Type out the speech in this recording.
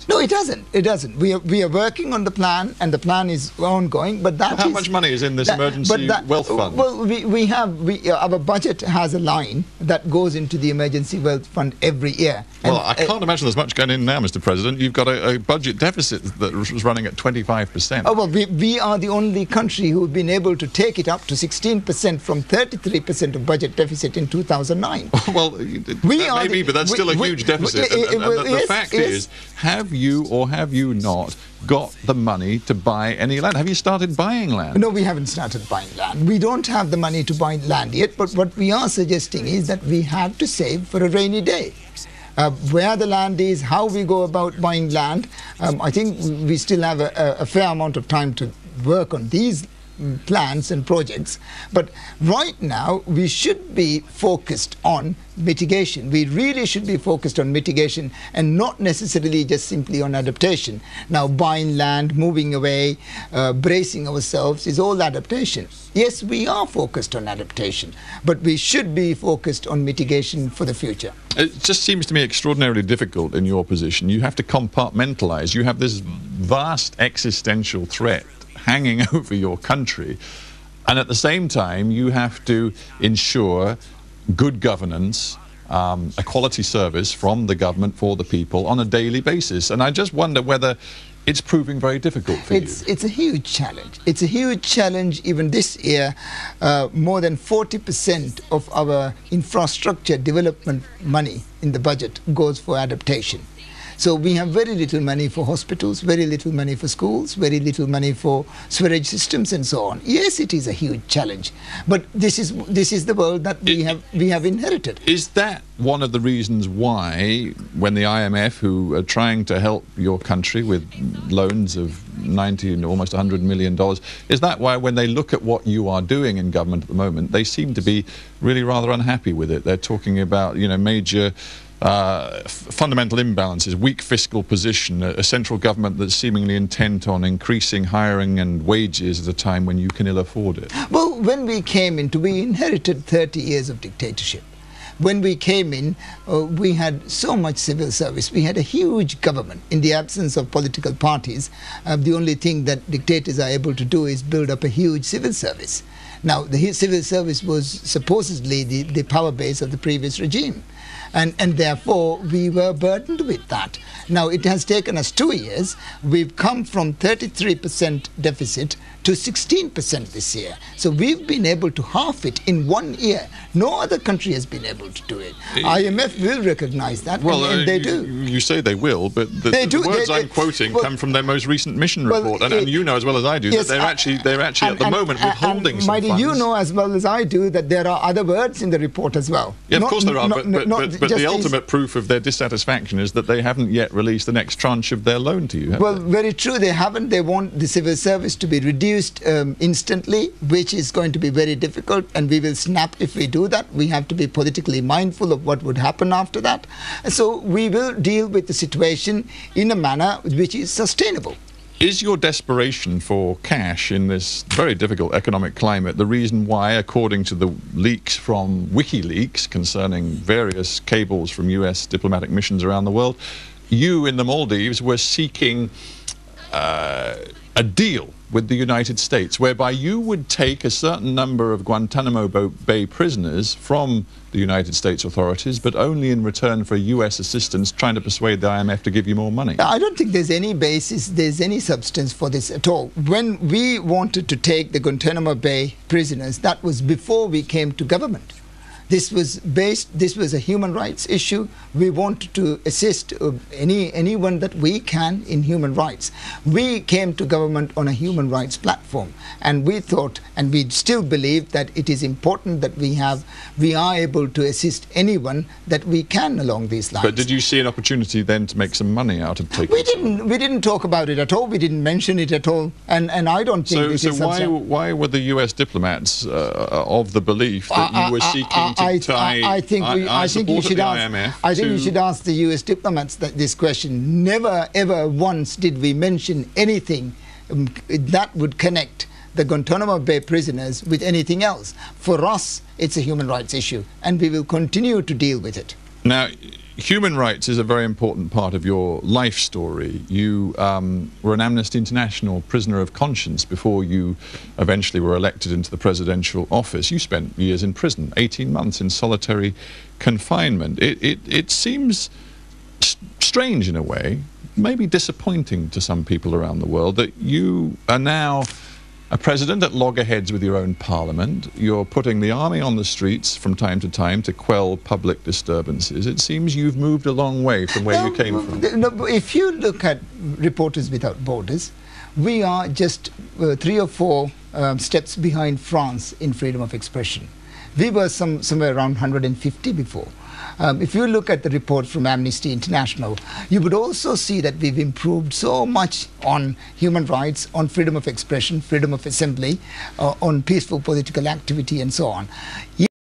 No, it doesn't. It doesn't. We are working on the plan, and the plan is ongoing. But that how much money is in this emergency wealth fund? Well, our budget has a line that goes into the emergency wealth fund every year. Well, I can't imagine there's much going in now, Mr. President. You've got a budget deficit that was running at 25%. Oh, well, we are the only country who've been able to take it up to 16% from 33% of budget deficit in 2009. Well, maybe, but that's still a huge deficit. The fact is, have you or have you not got the money to buy any land? Have you started buying land? No, we haven't started buying land. We don't have the money to buy land yet, but what we are suggesting is that we have to save for a rainy day. Where the land is, how we go about buying land, I think we still have a fair amount of time to work on these plans and projects. But right now, we should be focused on mitigation. We really should be focused on mitigation and not necessarily just simply on adaptation. Now, buying land, moving away, bracing ourselves is all adaptation. Yes, we are focused on adaptation, but we should be focused on mitigation for the future. It just seems to me extraordinarily difficult in your position. You have to compartmentalize. You have this vast existential threat hanging over your country, and at the same time you have to ensure good governance, a quality service from the government for the people on a daily basis. And I just wonder whether it's proving very difficult for you. It's a huge challenge. It's a huge challenge even this year. More than 40% of our infrastructure development money in the budget goes for adaptation. So we have very little money for hospitals, very little money for schools, very little money for sewerage systems and so on. Yes, it is a huge challenge, but this is the world that we have inherited. Is that one of the reasons why, when the IMF, who are trying to help your country with loans of 90 and almost $100 million, is that why when they look at what you are doing in government at the moment, they seem to be really rather unhappy with it? They're talking about, you know, major fundamental imbalances, weak fiscal position, a central government that's seemingly intent on increasing hiring and wages at a time when you can ill afford it. Well, when we came into, we inherited 30 years of dictatorship. When we came in, we had so much civil service. We had a huge government. In the absence of political parties, the only thing that dictators are able to do is build up a huge civil service. Now, the civil service was supposedly the power base of the previous regime. And therefore, we were burdened with that. Now, it has taken us 2 years. We've come from 33% deficit to 16% this year. So we've been able to halve it in 1 year. No other country has been able to do it. IMF will recognize that, and they do. You say they will, but the words I'm quoting come from their most recent mission report. And you know as well as I do that they're actually at the moment withholding some funds. You know as well as I do that there are other words in the report as well. Yeah, of course there are, but the ultimate proof of their dissatisfaction is that they haven't yet released the next tranche of their loan to you, Well, very true, they haven't. They want the civil service to be reduced instantly, which is going to be very difficult, and we will snap if we do that. We have to be politically mindful of what would happen after that. So we will deal with the situation in a manner which is sustainable. Is your desperation for cash in this very difficult economic climate the reason why, according to the leaks from WikiLeaks concerning various cables from US diplomatic missions around the world, you in the Maldives were seeking a deal with the United States whereby you would take a certain number of Guantanamo Bay prisoners from the United States authorities, but only in return for US assistance, trying to persuade the IMF to give you more money? I don't think there's any basis, there's any substance for this at all. When we wanted to take the Guantanamo Bay prisoners, that was before we came to government. This was a human rights issue. We wanted to assist anyone that we can in human rights. We came to government on a human rights platform, and we thought, and we still believe, that it is important that we are able to assist anyone that we can along these lines. But did you see an opportunity then to make some money out of taking? We didn't talk about it at all. We didn't mention it at all, and I don't think this is why were the US diplomats of the belief that you were seeking to I think you should ask the US diplomats this question. Never ever once did we mention anything that would connect the Guantanamo Bay prisoners with anything else. For us, it's a human rights issue, and we will continue to deal with it. Now, human rights is a very important part of your life story. You were an Amnesty International prisoner of conscience before you eventually were elected into the presidential office. You spent years in prison, 18 months in solitary confinement. It seems strange in a way, maybe disappointing to some people around the world, that you are now a president at loggerheads with your own parliament. You're putting the army on the streets from time to time to quell public disturbances. It seems you've moved a long way from where you came from. No, if you look at Reporters Without Borders, we are just 3 or 4 steps behind France in freedom of expression. We were somewhere around 150 before. If you look at the report from Amnesty International, you would also see that we've improved so much on human rights, on freedom of expression, freedom of assembly, on peaceful political activity, and so on.